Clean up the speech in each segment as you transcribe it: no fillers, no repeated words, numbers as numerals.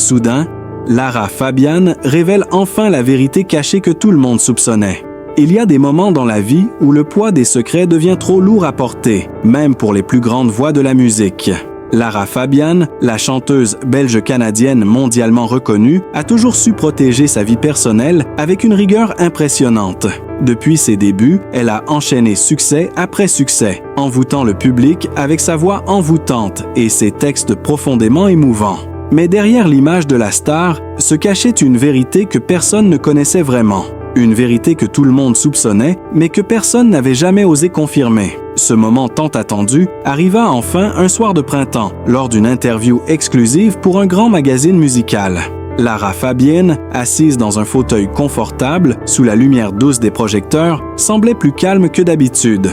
Soudain, Lara Fabian révèle enfin la vérité cachée que tout le monde soupçonnait. Il y a des moments dans la vie où le poids des secrets devient trop lourd à porter, même pour les plus grandes voix de la musique. Lara Fabian, la chanteuse belge-canadienne mondialement reconnue, a toujours su protéger sa vie personnelle avec une rigueur impressionnante. Depuis ses débuts, elle a enchaîné succès après succès, envoûtant le public avec sa voix envoûtante et ses textes profondément émouvants. Mais derrière l'image de la star se cachait une vérité que personne ne connaissait vraiment. Une vérité que tout le monde soupçonnait, mais que personne n'avait jamais osé confirmer. Ce moment tant attendu arriva enfin un soir de printemps, lors d'une interview exclusive pour un grand magazine musical. Lara Fabian, assise dans un fauteuil confortable, sous la lumière douce des projecteurs, semblait plus calme que d'habitude.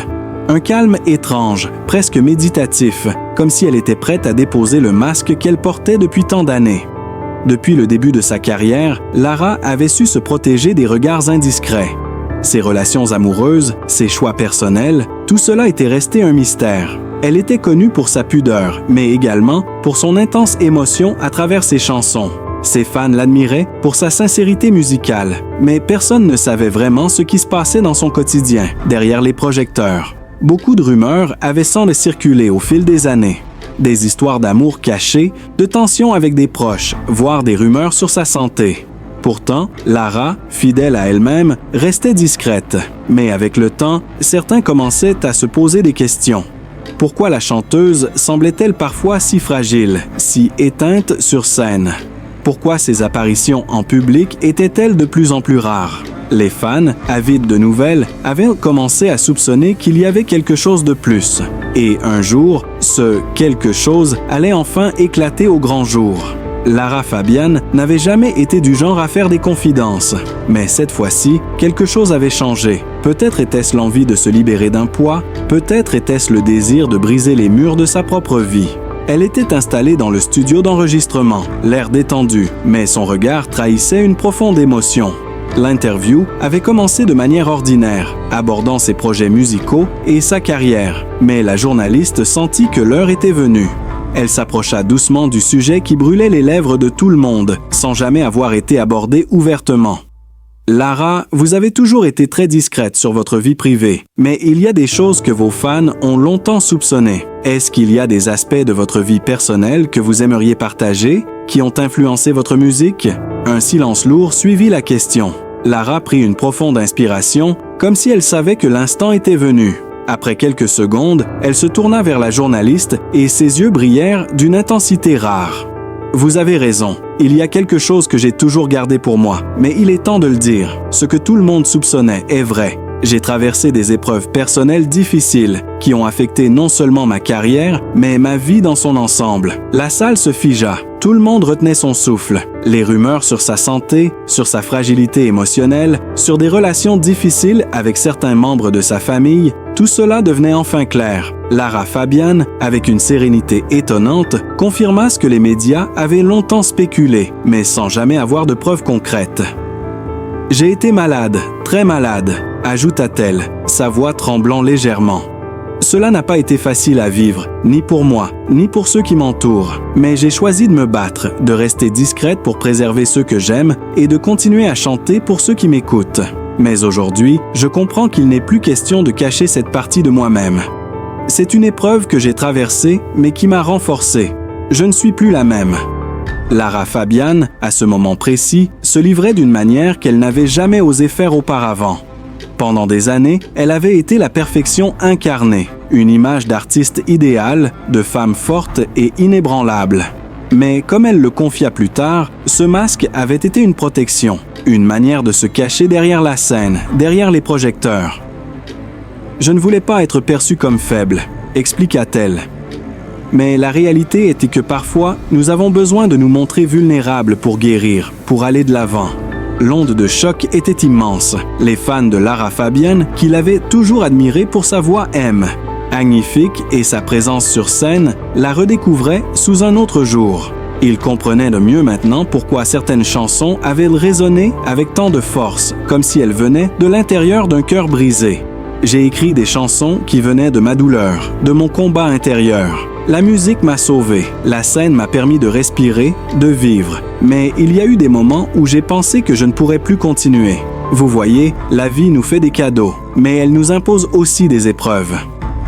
Un calme étrange, presque méditatif, comme si elle était prête à déposer le masque qu'elle portait depuis tant d'années. Depuis le début de sa carrière, Lara avait su se protéger des regards indiscrets. Ses relations amoureuses, ses choix personnels, tout cela était resté un mystère. Elle était connue pour sa pudeur, mais également pour son intense émotion à travers ses chansons. Ses fans l'admiraient pour sa sincérité musicale, mais personne ne savait vraiment ce qui se passait dans son quotidien, derrière les projecteurs. Beaucoup de rumeurs avaient semblé circuler au fil des années. Des histoires d'amour cachées, de tensions avec des proches, voire des rumeurs sur sa santé. Pourtant, Lara, fidèle à elle-même, restait discrète. Mais avec le temps, certains commençaient à se poser des questions. Pourquoi la chanteuse semblait-elle parfois si fragile, si éteinte sur scène? Pourquoi ses apparitions en public étaient-elles de plus en plus rares? Les fans, avides de nouvelles, avaient commencé à soupçonner qu'il y avait quelque chose de plus. Et un jour, ce quelque chose allait enfin éclater au grand jour. Lara Fabian n'avait jamais été du genre à faire des confidences. Mais cette fois-ci, quelque chose avait changé. Peut-être était-ce l'envie de se libérer d'un poids, peut-être était-ce le désir de briser les murs de sa propre vie. Elle était installée dans le studio d'enregistrement, l'air détendu, mais son regard trahissait une profonde émotion. L'interview avait commencé de manière ordinaire, abordant ses projets musicaux et sa carrière, mais la journaliste sentit que l'heure était venue. Elle s'approcha doucement du sujet qui brûlait les lèvres de tout le monde, sans jamais avoir été abordé ouvertement. Lara, vous avez toujours été très discrète sur votre vie privée, mais il y a des choses que vos fans ont longtemps soupçonnées. Est-ce qu'il y a des aspects de votre vie personnelle que vous aimeriez partager, qui ont influencé votre musique? Un silence lourd suivit la question. Lara prit une profonde inspiration, comme si elle savait que l'instant était venu. Après quelques secondes, elle se tourna vers la journaliste et ses yeux brillèrent d'une intensité rare. Vous avez raison, il y a quelque chose que j'ai toujours gardé pour moi, mais il est temps de le dire. Ce que tout le monde soupçonnait est vrai. J'ai traversé des épreuves personnelles difficiles qui ont affecté non seulement ma carrière, mais ma vie dans son ensemble. La salle se figea. Tout le monde retenait son souffle. Les rumeurs sur sa santé, sur sa fragilité émotionnelle, sur des relations difficiles avec certains membres de sa famille, tout cela devenait enfin clair. Lara Fabian, avec une sérénité étonnante, confirma ce que les médias avaient longtemps spéculé, mais sans jamais avoir de preuves concrètes. « J'ai été malade, très malade », ajouta-t-elle, sa voix tremblant légèrement. Cela n'a pas été facile à vivre, ni pour moi, ni pour ceux qui m'entourent. Mais j'ai choisi de me battre, de rester discrète pour préserver ceux que j'aime et de continuer à chanter pour ceux qui m'écoutent. Mais aujourd'hui, je comprends qu'il n'est plus question de cacher cette partie de moi-même. C'est une épreuve que j'ai traversée, mais qui m'a renforcée. Je ne suis plus la même. Lara Fabian, à ce moment précis, se livrait d'une manière qu'elle n'avait jamais osé faire auparavant. Pendant des années, elle avait été la perfection incarnée, une image d'artiste idéale, de femme forte et inébranlable. Mais comme elle le confia plus tard, ce masque avait été une protection, une manière de se cacher derrière la scène, derrière les projecteurs. « Je ne voulais pas être perçue comme faible », expliqua-t-elle. Mais la réalité était que parfois, nous avons besoin de nous montrer vulnérables pour guérir, pour aller de l'avant. L'onde de choc était immense. Les fans de Lara Fabian, qui l'avaient toujours admirée pour sa voix magnifique et sa présence sur scène, la redécouvraient sous un autre jour. Ils comprenaient de mieux maintenant pourquoi certaines chansons avaient résonné avec tant de force, comme si elles venaient de l'intérieur d'un cœur brisé. J'ai écrit des chansons qui venaient de ma douleur, de mon combat intérieur. La musique m'a sauvé. La scène m'a permis de respirer, de vivre. Mais il y a eu des moments où j'ai pensé que je ne pourrais plus continuer. Vous voyez, la vie nous fait des cadeaux, mais elle nous impose aussi des épreuves.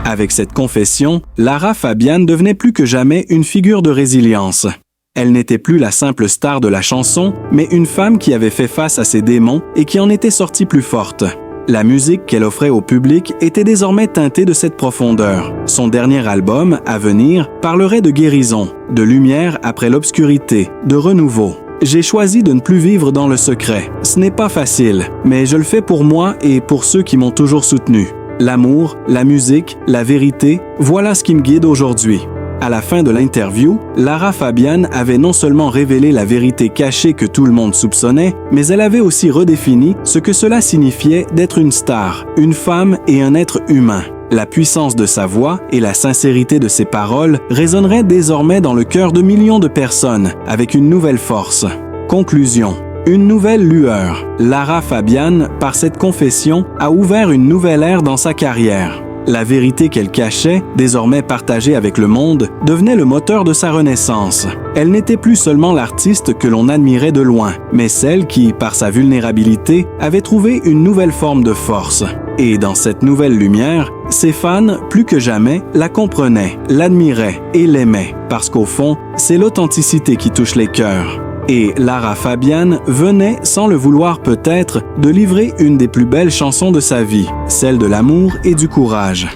Avec cette confession, Lara Fabian devenait plus que jamais une figure de résilience. Elle n'était plus la simple star de la chanson, mais une femme qui avait fait face à ses démons et qui en était sortie plus forte. La musique qu'elle offrait au public était désormais teintée de cette profondeur. Son dernier album, à venir, parlerait de guérison, de lumière après l'obscurité, de renouveau. J'ai choisi de ne plus vivre dans le secret. Ce n'est pas facile, mais je le fais pour moi et pour ceux qui m'ont toujours soutenu. L'amour, la musique, la vérité, voilà ce qui me guide aujourd'hui. À la fin de l'interview, Lara Fabian avait non seulement révélé la vérité cachée que tout le monde soupçonnait, mais elle avait aussi redéfini ce que cela signifiait d'être une star, une femme et un être humain. La puissance de sa voix et la sincérité de ses paroles résonneraient désormais dans le cœur de millions de personnes, avec une nouvelle force. Conclusion. Une nouvelle lueur. Lara Fabian, par cette confession, a ouvert une nouvelle ère dans sa carrière. La vérité qu'elle cachait, désormais partagée avec le monde, devenait le moteur de sa renaissance. Elle n'était plus seulement l'artiste que l'on admirait de loin, mais celle qui, par sa vulnérabilité, avait trouvé une nouvelle forme de force. Et dans cette nouvelle lumière, ses fans, plus que jamais, la comprenaient, l'admiraient et l'aimaient, parce qu'au fond, c'est l'authenticité qui touche les cœurs. Et Lara Fabian venait, sans le vouloir peut-être, de livrer une des plus belles chansons de sa vie, celle de l'amour et du courage.